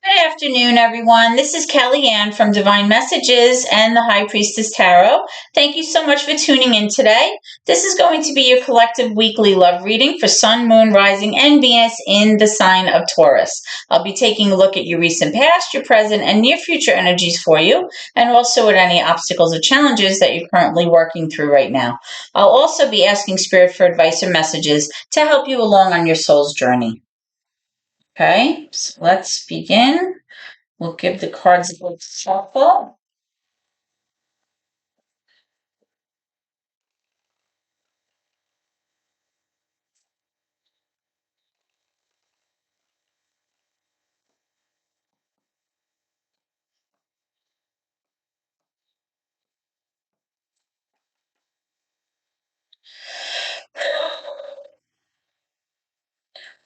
Good afternoon, everyone. This is Kelly Ann from Divine Messages and the High Priestess Tarot. Thank you so much for tuning in today. This is going to be your collective weekly love reading for Sun, Moon, Rising, and Venus in the sign of Taurus. I'll be taking a look at your recent past, your present, and near future energies for you, and also at any obstacles or challenges that you're currently working through right now. I'll also be asking Spirit for advice or messages to help you along on your soul's journey. Okay, so let's begin. We'll give the cards a little shuffle.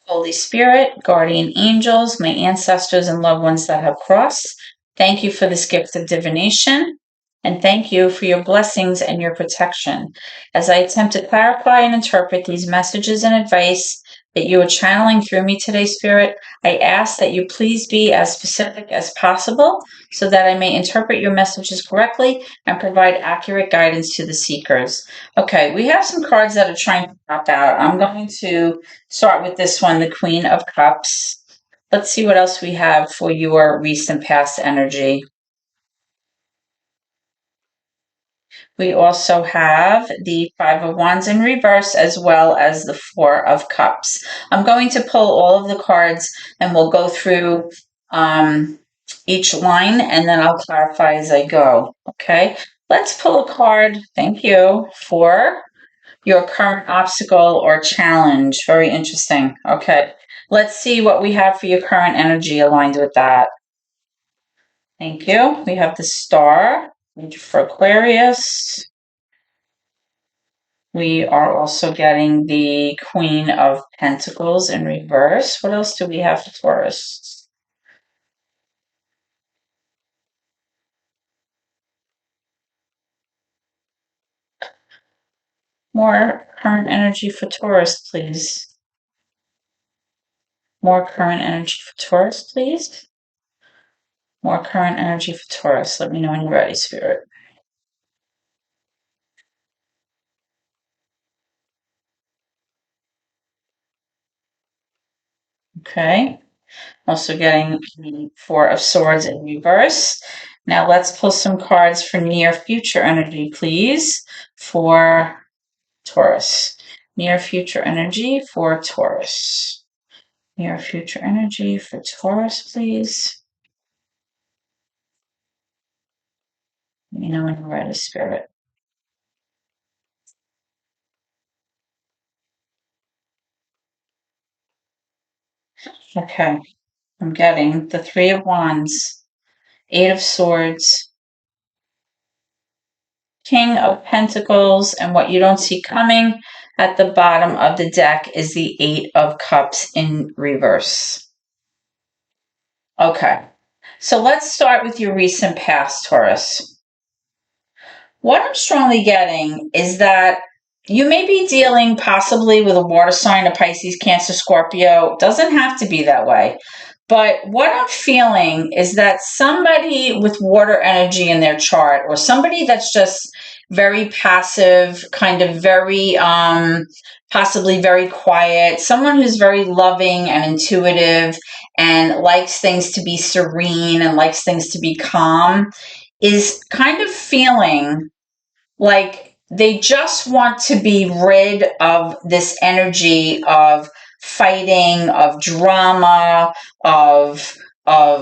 Holy Spirit, guardian angels, my ancestors and loved ones that have crossed, thank you for this gift of divination, and thank you for your blessings and your protection. As I attempt to clarify and interpret these messages and advice that you are channeling through me today, Spirit, I ask that you please be as specific as possible so that I may interpret your messages correctly and provide accurate guidance to the seekers. Okay, we have some cards that are trying to pop out. I'm going to start with this one, the Queen of Cups. Let's see what else we have for your recent past energy. We also have the Five of Wands in reverse as well as the Four of Cups. I'm going to pull all of the cards and we'll go through each line and then I'll clarify as I go. Okay, let's pull a card, thank you, for your current obstacle or challenge. Very interesting. Okay, let's see what we have for your current energy aligned with that. Thank you. We have the Star for Aquarius. We are also getting the Queen of Pentacles in reverse. What else do we have for Taurus? More current energy for Taurus, please. More current energy for Taurus, please. More current energy for Taurus. Let me know when you're ready, Spirit. Okay. Also getting the Four of Swords in reverse. Now let's pull some cards for near future energy, please, for Taurus. Near future energy for Taurus. Near future energy for Taurus, please. Let me know when you're ready, Spirit. Okay, I'm getting the Three of Wands, Eight of Swords, King of Pentacles, and what you don't see coming at the bottom of the deck is the Eight of Cups in reverse. Okay, so let's start with your recent past, Taurus. What I'm strongly getting is that you may be dealing possibly with a water sign, a Pisces, Cancer, Scorpio. It doesn't have to be that way. But what I'm feeling is that somebody with water energy in their chart, or somebody that's just very passive, kind of very, possibly very quiet, someone who's very loving and intuitive and likes things to be serene and likes things to be calm, is kind of feeling like they just want to be rid of this energy of fighting, of drama, of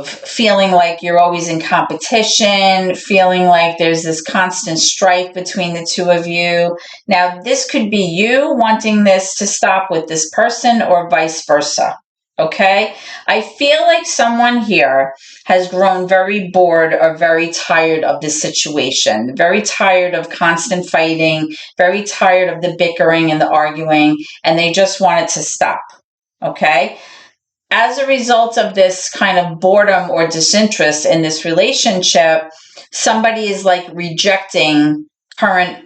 feeling like you're always in competition, feeling like there's this constant strife between the two of you. Now, this could be you wanting this to stop with this person or vice versa. Okay? I feel like someone here has grown very bored or very tired of this situation, very tired of constant fighting, very tired of the bickering and the arguing, and they just want it to stop. Okay? As a result of this kind of boredom or disinterest in this relationship, somebody is like rejecting current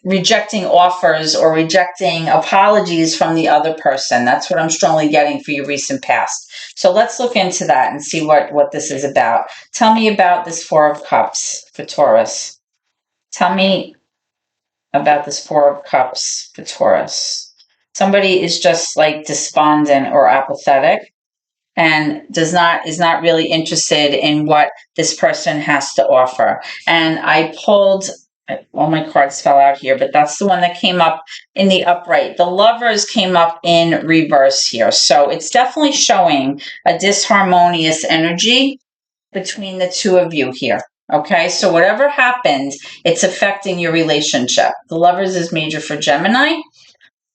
rejecting offers or rejecting apologies from the other person. That's what I'm strongly getting for your recent past. So let's look into that and see what this is about. Tell me about this Four of Cups for Taurus. Tell me about this Four of Cups for Taurus. Somebody is just like despondent or apathetic and is not really interested in what this person has to offer. And I pulled, all my cards fell out here, but that's the one that came up in the upright. The Lovers came up in reverse here. So it's definitely showing a disharmonious energy between the two of you here. Okay, so whatever happened, it's affecting your relationship. The Lovers is major for Gemini.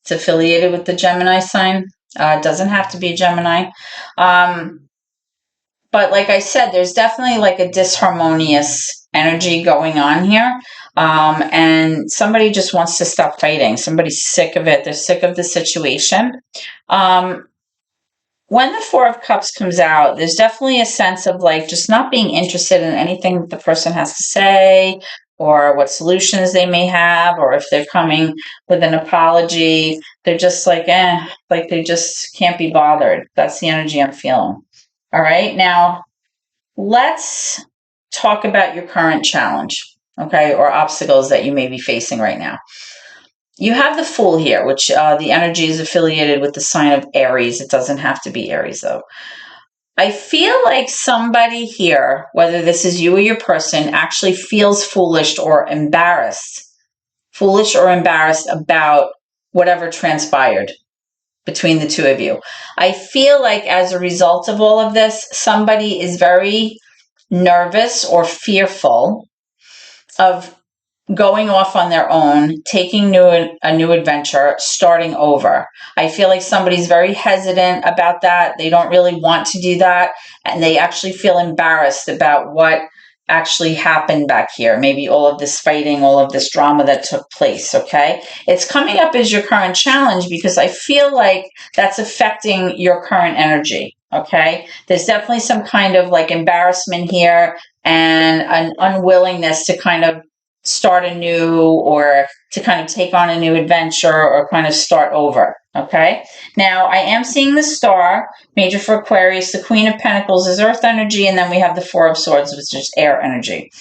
It's affiliated with the Gemini sign. It doesn't have to be Gemini. But like I said, there's definitely like a disharmonious energy going on here. And somebody just wants to stop fighting. Somebody's sick of it. They're sick of the situation. When the Four of Cups comes out, there's definitely a sense of like just not being interested in anything that the person has to say or what solutions they may have, or if they're coming with an apology, they're just like, like they just can't be bothered. That's the energy I'm feeling. All right, now let's talk about your current challenge, okay, or obstacles that you may be facing right now. You have the Fool here, which the energy is affiliated with the sign of Aries. It doesn't have to be Aries, though. I feel like somebody here, whether this is you or your person, actually feels foolish or embarrassed about whatever transpired between the two of you. I feel like as a result of all of this, somebody is very nervous or fearful of going off on their own, taking a new adventure, starting over. I feel like somebody's very hesitant about that. They don't really want to do that, and they actually feel embarrassed about what actually happened back here. Maybe all of this fighting, all of this drama that took place, okay? It's coming up as your current challenge because I feel like that's affecting your current energy, okay? There's definitely some kind of like embarrassment here and an unwillingness to kind of start anew or to kind of take on a new adventure or kind of start over, okay? Now, I am seeing the Star, major for Aquarius. The Queen of Pentacles is earth energy, and then we have the Four of Swords, which is air energy.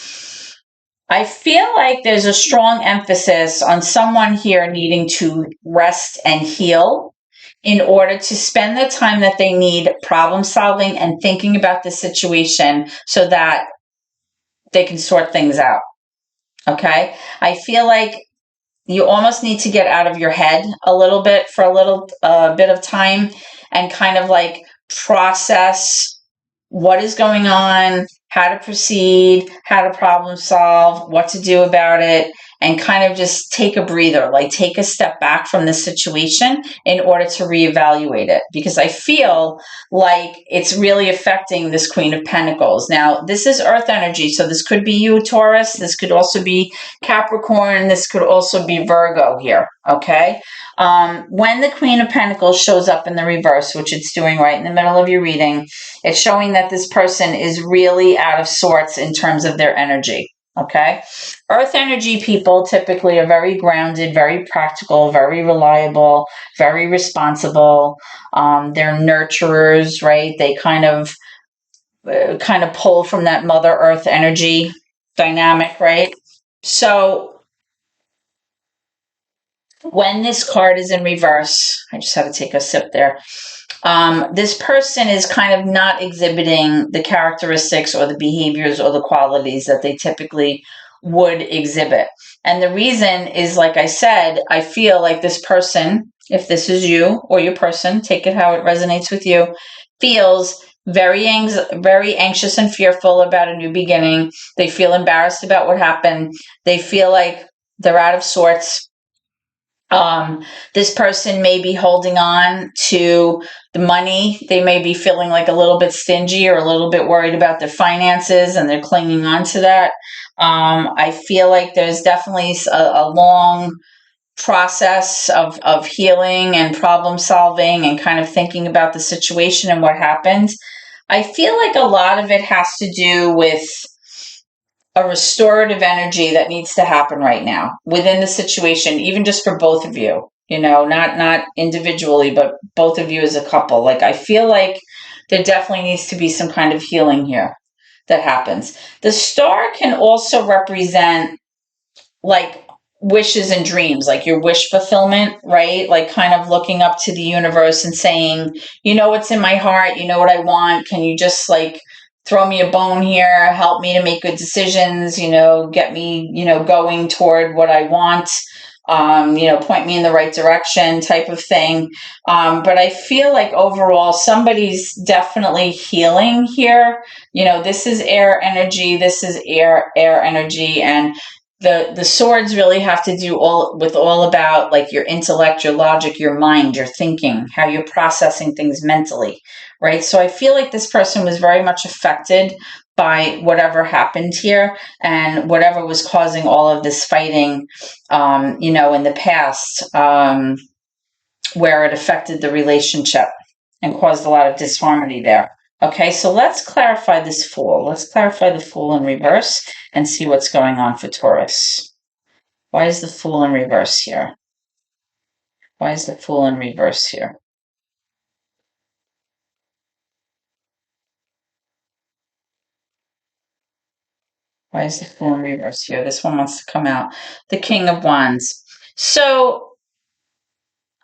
I feel like there's a strong emphasis on someone here needing to rest and heal in order to spend the time that they need problem solving and thinking about the situation so that they can sort things out. Okay, I feel like you almost need to get out of your head a little bit for a little bit of time and kind of like process what is going on, how to proceed, how to problem solve, what to do about it, and kind of just take a breather, like take a step back from the situation in order to reevaluate it. Because I feel like it's really affecting this Queen of Pentacles. Now, this is earth energy, so this could be you, Taurus. This could also be Capricorn. This could also be Virgo here, okay? When the Queen of Pentacles shows up in the reverse, which it's doing right in the middle of your reading, it's showing that this person is really out of sorts in terms of their energy. Okay. Earth energy people typically are very grounded, very practical, very reliable, very responsible. They're nurturers, right? They kind of pull from that Mother Earth energy dynamic, right? So when this card is in reverse, I just had to take a sip there. This person is kind of not exhibiting the characteristics or the behaviors or the qualities that they typically would exhibit. And the reason is, like I said, I feel like this person, if this is you or your person, take it how it resonates with you, feels very anxious and fearful about a new beginning. They feel embarrassed about what happened. They feel like they're out of sorts. This person may be holding on to the money. They may be feeling like a little bit stingy or a little bit worried about their finances, and they're clinging on to that. I feel like there's definitely a long process of healing and problem solving and kind of thinking about the situation and what happened. I feel like a lot of it has to do with a restorative energy that needs to happen right now within the situation, even just for both of you, not individually, but both of you as a couple. Like, I feel like there definitely needs to be some kind of healing here that happens. The star can also represent like wishes and dreams, like your wish fulfillment, right? Like kind of looking up to the universe and saying, you know what's in my heart, you know what I want. Can you just like throw me a bone here, help me to make good decisions, get me, going toward what I want, point me in the right direction type of thing. But I feel like overall somebody's definitely healing here. This is air energy, this is air energy, and the swords really have to do all about like your intellect, your logic, your mind, your thinking, how you're processing things mentally, right? So I feel like this person was very much affected by whatever happened here and whatever was causing all of this fighting, in the past, where it affected the relationship and caused a lot of disharmony there. Okay, so let's clarify this Fool. Let's clarify the Fool in reverse and see what's going on for Taurus. Why is the Fool in reverse here? Why is the Fool in reverse here? Why is the Fool in reverse here? This one wants to come out. The King of Wands. So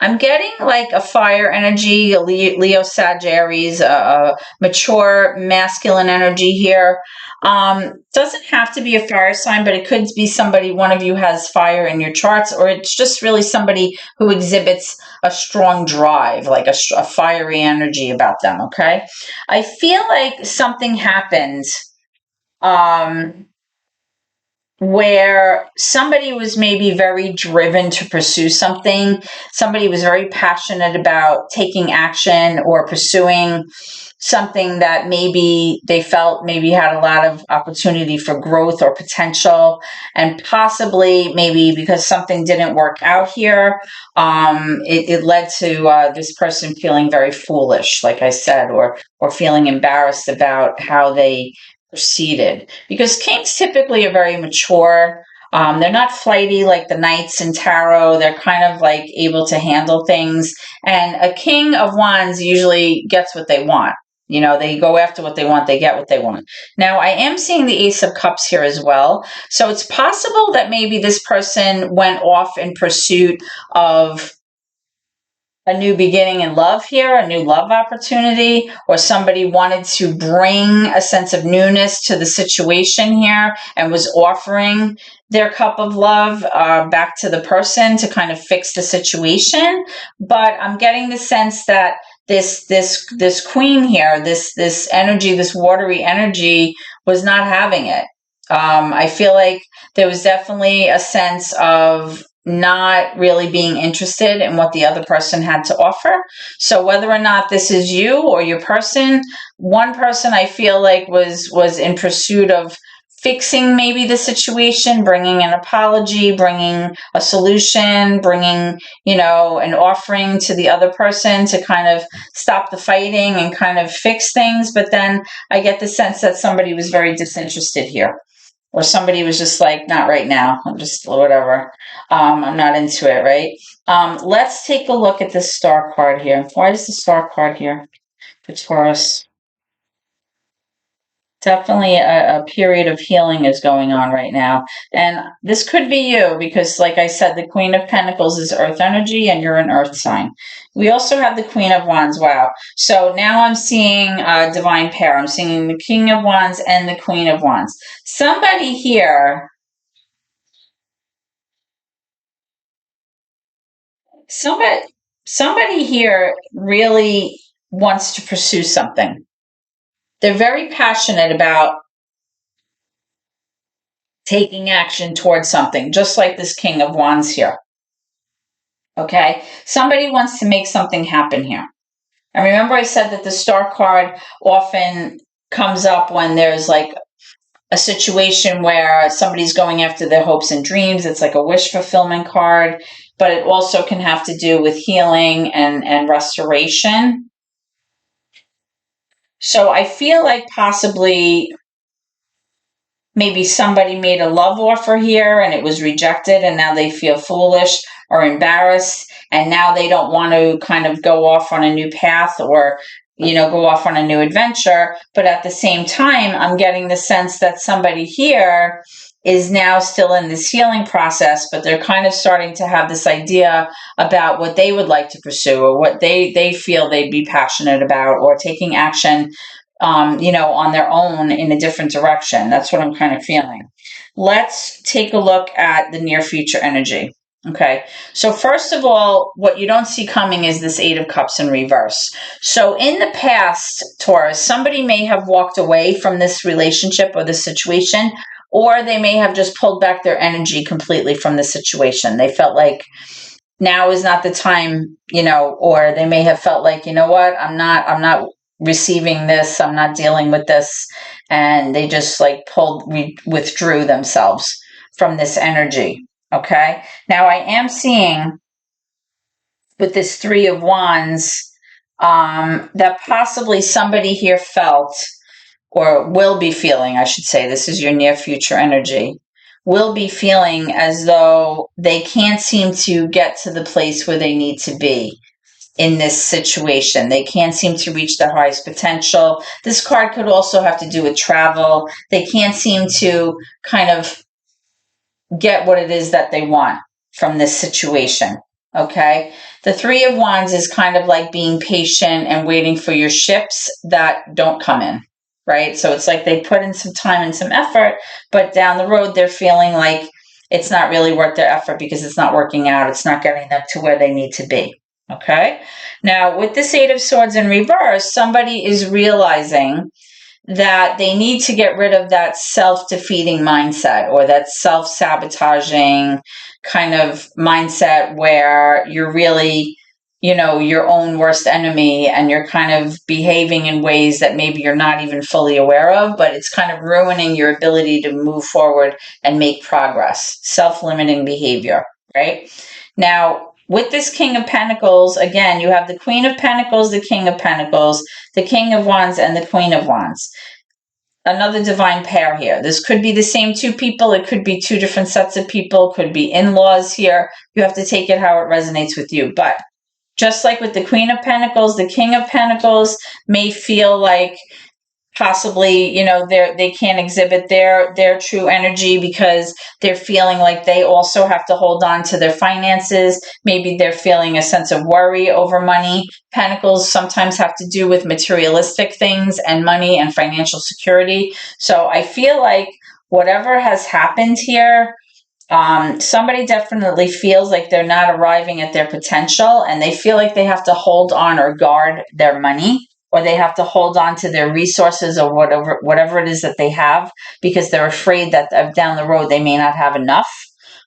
I'm getting like a fire energy, a Leo Sagittarius, a mature masculine energy here. Doesn't have to be a fire sign, but it could be somebody, one of you has fire in your charts, or it's just really somebody who exhibits a strong drive, like a fiery energy about them, okay? I feel like something happened um, where somebody was maybe very driven to pursue something. Somebody was very passionate about taking action or pursuing something that maybe they felt maybe had a lot of opportunity for growth or potential, and possibly maybe because something didn't work out here, it led to this person feeling very foolish, like I said, or feeling embarrassed about how they proceeded, because kings typically are very mature. They're not flighty like the knights in tarot. They're kind of like able to handle things. And a king of wands usually gets what they want. They go after what they want, they get what they want. Now, I am seeing the Ace of Cups here as well. So it's possible that maybe this person went off in pursuit of a new beginning in love here, a new love opportunity, or somebody wanted to bring a sense of newness to the situation here and was offering their cup of love back to the person to kind of fix the situation. But I'm getting the sense that this queen here, this energy, this watery energy, was not having it. I feel like there was definitely a sense of not really being interested in what the other person had to offer. So whether or not this is you or your person, one person I feel like was in pursuit of fixing maybe the situation, bringing an apology, bringing a solution, bringing, an offering to the other person to kind of stop the fighting and kind of fix things. But then I get the sense that somebody was very disinterested here, or somebody was just like, not right now. I'm just whatever. I'm not into it, right? Let's take a look at this star card here. Why is the star card here for Taurus? Definitely a period of healing is going on right now. And this could be you because, like I said, the Queen of Pentacles is earth energy and you're an earth sign. We also have the Queen of Wands. Wow. So now I'm seeing a divine pair. I'm seeing the King of Wands and the Queen of Wands. Somebody here, somebody, somebody here really wants to pursue something. They're very passionate about taking action towards something, just like this King of Wands here. Okay? Somebody wants to make something happen here. And remember I said that the star card often comes up when there's like a situation where somebody's going after their hopes and dreams. It's like a wish fulfillment card, but it also can have to do with healing and restoration. So I feel like possibly Maybe somebody made a love offer here and it was rejected, and now they feel foolish or embarrassed, and now they don't want to kind of go off on a new path or go off on a new adventure. But at the same time, I'm getting the sense that somebody here is now still in this healing process, but they're kind of starting to have this idea about what they would like to pursue, or what they feel they'd be passionate about, or taking action on their own in a different direction. That's what I'm kind of feeling. Let's take a look at the near future energy. Okay, so first of all, what you don't see coming is this Eight of Cups in reverse. So in the past, Taurus, somebody may have walked away from this relationship or this situation, or they may have just pulled back their energy completely from the situation. They felt like now is not the time, or they may have felt like, what, I'm not receiving this, I'm not dealing with this, and they just like withdrew themselves from this energy. Okay, now I am seeing with this Three of Wands that possibly somebody here felt, or will be feeling, I should say, this is your near future energy, will be feeling as though they can't seem to get to the place where they need to be in this situation. They can't seem to reach their highest potential. This card could also have to do with travel. They can't seem to kind of get what it is that they want from this situation. Okay. The Three of Wands is kind of like being patient and waiting for your ships that don't come in. Right. So it's like they put in some time and some effort, but down the road, they're feeling like it's not really worth their effort because it's not working out. It's not getting them to where they need to be. Okay. Now, with this Eight of Swords in reverse, somebody is realizing that they need to get rid of that self-defeating mindset, or that self-sabotaging kind of mindset where you're really, your own worst enemy, and you're kind of behaving in ways that maybe you're not even fully aware of, but it's kind of ruining your ability to move forward and make progress. Self-limiting behavior, right? Now, with this King of Pentacles, again, you have the Queen of Pentacles, the King of Pentacles, the King of Wands, and the Queen of Wands. Another divine pair here. This could be the same two people. It could be two different sets of people. Could be in-laws here. You have to take it how it resonates with you. But just like with the Queen of Pentacles, the King of Pentacles may feel like possibly, they can't exhibit their true energy because they're feeling like they also have to hold on to their finances. Maybe they're feeling a sense of worry over money. Pentacles sometimes have to do with materialistic things and money and financial security. So I feel like whatever has happened here, somebody definitely feels like they're not arriving at their potential, and they feel like they have to hold on or guard their money, or they have to hold on to their resources, or whatever it is that they have, because they're afraid that down the road they may not have enough.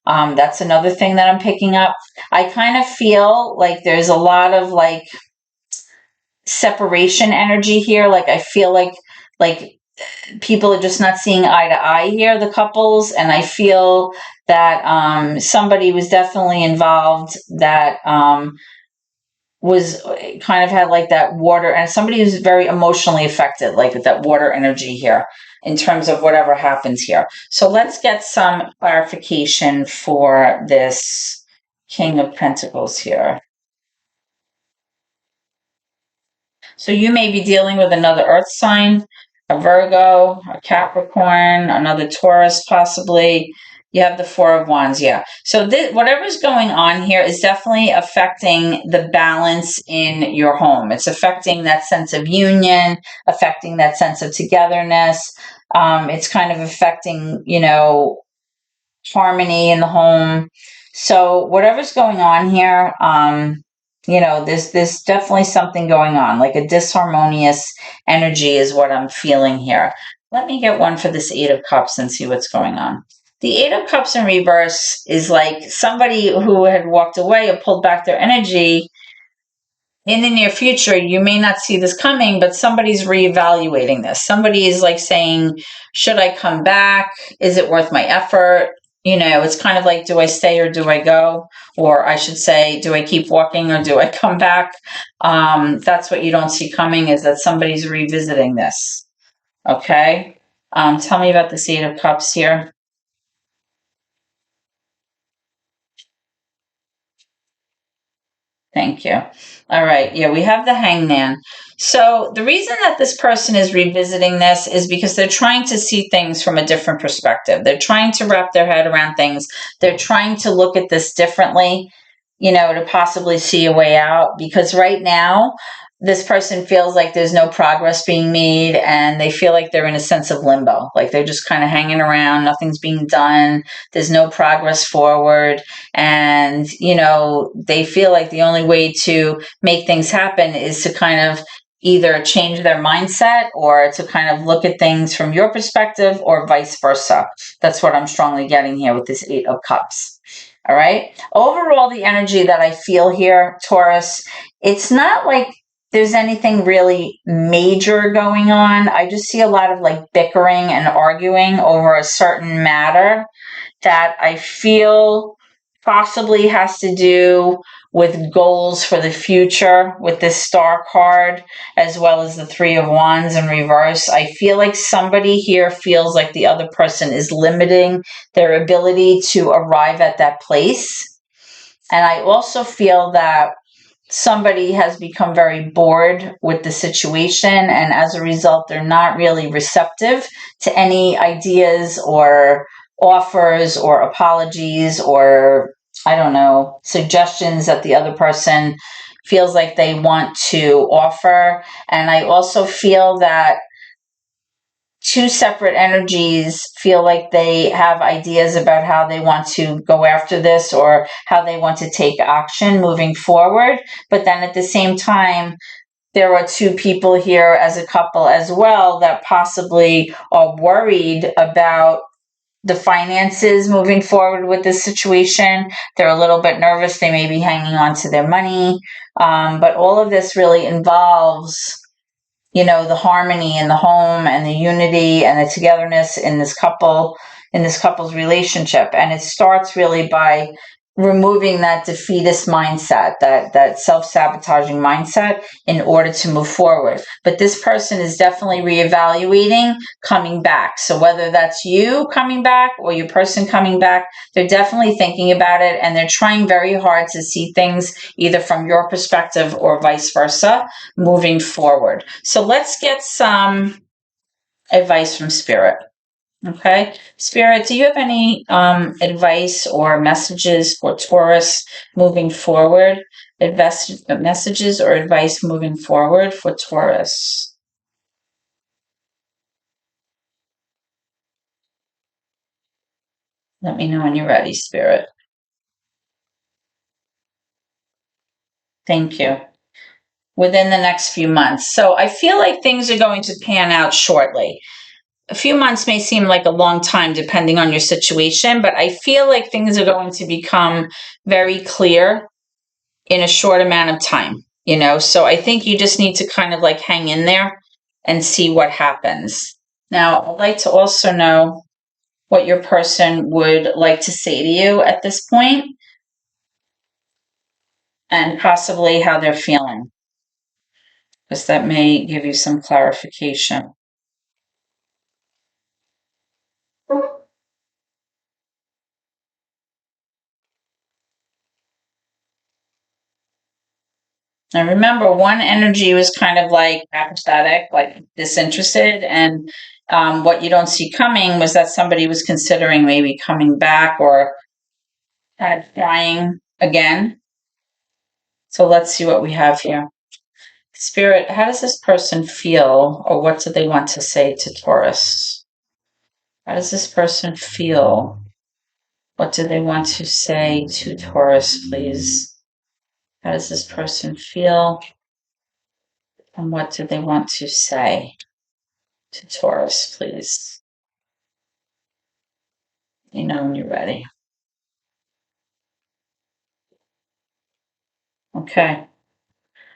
That's another thing that I'm picking up. I kind of feel like there's a lot of like separation energy here. Like I feel like people are just not seeing eye to eye here, the couples, and I feel that somebody was definitely involved that was kind of had like that water, and somebody who's very emotionally affected, like with that water energy here in terms of whatever happens here. So let's get some clarification for this King of Pentacles here. So you may be dealing with another earth sign, a Virgo, a Capricorn, another Taurus possibly. You have the Four of Wands, yeah. So whatever's going on here is definitely affecting the balance in your home. It's affecting that sense of union, affecting that sense of togetherness. It's kind of affecting, harmony in the home. So whatever's going on here, there's definitely something going on, like a disharmonious energy is what I'm feeling here. Let me get one for this Eight of Cups and see what's going on. The Eight of Cups in reverse is like somebody who had walked away or pulled back their energy. In the near future, you may not see this coming, but somebody's reevaluating this. Somebody is like saying, should I come back? Is it worth my effort? It's kind of like, do I stay or do I go? Or I should say, do I keep walking or do I come back? That's what you don't see coming, is that somebody's revisiting this. Okay. Tell me about the Eight of Cups here. Thank you. All right. Yeah, we have the Hangman. So the reason that this person is revisiting this is because they're trying to see things from a different perspective. They're trying to wrap their head around things. They're trying to look at this differently, to possibly see a way out. Because right now, this person feels like there's no progress being made and they feel like they're in a sense of limbo. Like they're just kind of hanging around, nothing's being done, there's no progress forward. And they feel like the only way to make things happen is to kind of either change their mindset or to kind of look at things from your perspective or vice versa. That's what I'm strongly getting here with this Eight of Cups. All right. Overall, the energy that I feel here, Taurus, it's not like there's anything really major going on. I just see a lot of like bickering and arguing over a certain matter that I feel possibly has to do with goals for the future with this star card, as well as the Three of Wands in reverse. I feel like somebody here feels like the other person is limiting their ability to arrive at that place. And I also feel that somebody has become very bored with the situation, and as a result, they're not really receptive to any ideas or offers or apologies or, I don't know, suggestions that the other person feels like they want to offer. And I also feel that two separate energies feel like they have ideas about how they want to go after this or how they want to take action moving forward. But then at the same time, there are two people here as a couple as well that possibly are worried about the finances moving forward with this situation. They're a little bit nervous. They may be hanging on to their money. But all of this really involves the harmony in the home and the unity and the togetherness in this couple's relationship. And it starts really by removing that defeatist mindset, that self-sabotaging mindset in order to move forward. But this person is definitely reevaluating coming back. So whether that's you coming back or your person coming back, they're definitely thinking about it and they're trying very hard to see things either from your perspective or vice versa moving forward. So let's get some advice from Spirit. Okay. Spirit, do you have any advice or messages for Taurus moving forward? Messages or advice moving forward for Taurus? Let me know when you're ready, Spirit. Thank you. Within the next few months. So I feel like things are going to pan out shortly. A few months may seem like a long time depending on your situation, but I feel like things are going to become very clear in a short amount of time. So I think you just need to kind of like hang in there and see what happens. Now, I'd like to also know what your person would like to say to you at this point and possibly how they're feeling, because that may give you some clarification. And remember, one energy was kind of like apathetic, like disinterested, and what you don't see coming was that somebody was considering maybe coming back or trying again. So let's see what we have here. Spirit, how does this person feel, or what do they want to say to Taurus? How does this person feel? What do they want to say to Taurus, please? How does this person feel? And what do they want to say to Taurus, please? You know when you're ready. Okay.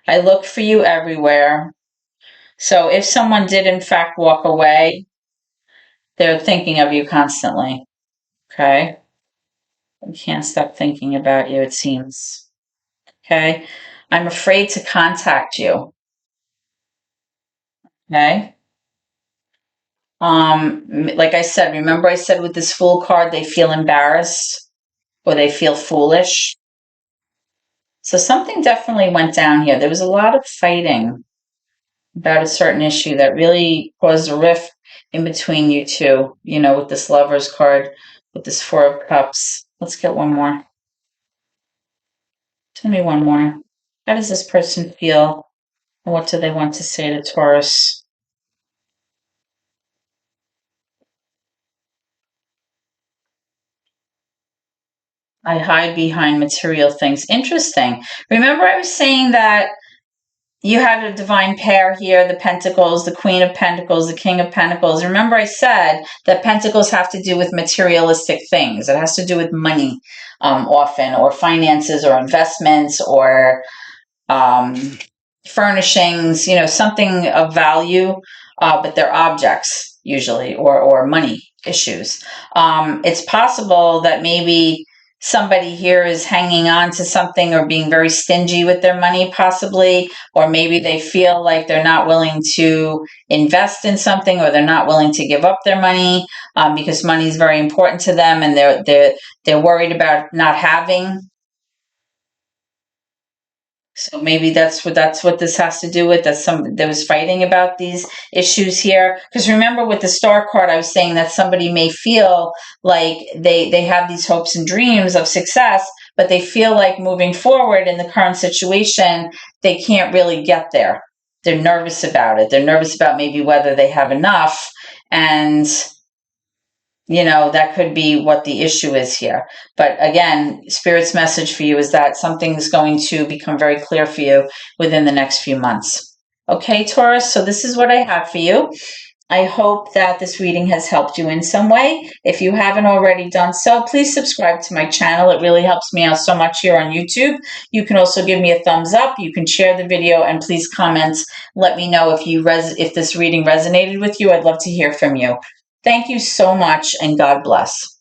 I look for you everywhere. So if someone did in fact walk away, they're thinking of you constantly. Okay. I can't stop thinking about you, it seems. Okay. I'm afraid to contact you. Okay. Like I said, remember I said with this Fool card, they feel embarrassed or they feel foolish. So something definitely went down here. There was a lot of fighting about a certain issue that really caused a rift in between you two, with this Lovers card, with this Four of Cups. Let's get one more. Tell me one more. How does this person feel? And what do they want to say to Taurus? I hide behind material things. Interesting. Remember, I was saying that you had a divine pair here, the Pentacles, the Queen of Pentacles, the King of Pentacles. Remember, I said that Pentacles have to do with materialistic things. It has to do with money often, or finances, or investments, or um, furnishings, something of value, but they're objects usually, or money issues. It's possible that maybe somebody here is hanging on to something or being very stingy with their money, possibly, or maybe they feel like they're not willing to invest in something, or they're not willing to give up their money because money is very important to them, and they're worried about not having. So maybe that's what this has to do with. There was fighting about these issues here. Because remember, with the Star card, I was saying that somebody may feel like they have these hopes and dreams of success, but they feel like moving forward in the current situation, they can't really get there. They're nervous about it. They're nervous about maybe whether they have enough, and that could be what the issue is here. But again, Spirit's message for you is that something's going to become very clear for you within the next few months. Okay, Taurus, so this is what I have for you. I hope that this reading has helped you in some way. If you haven't already done so, please subscribe to my channel. It really helps me out so much here on YouTube. You can also give me a thumbs up. You can share the video, and please comment. Let me know if this reading resonated with you. I'd love to hear from you. Thank you so much, and God bless.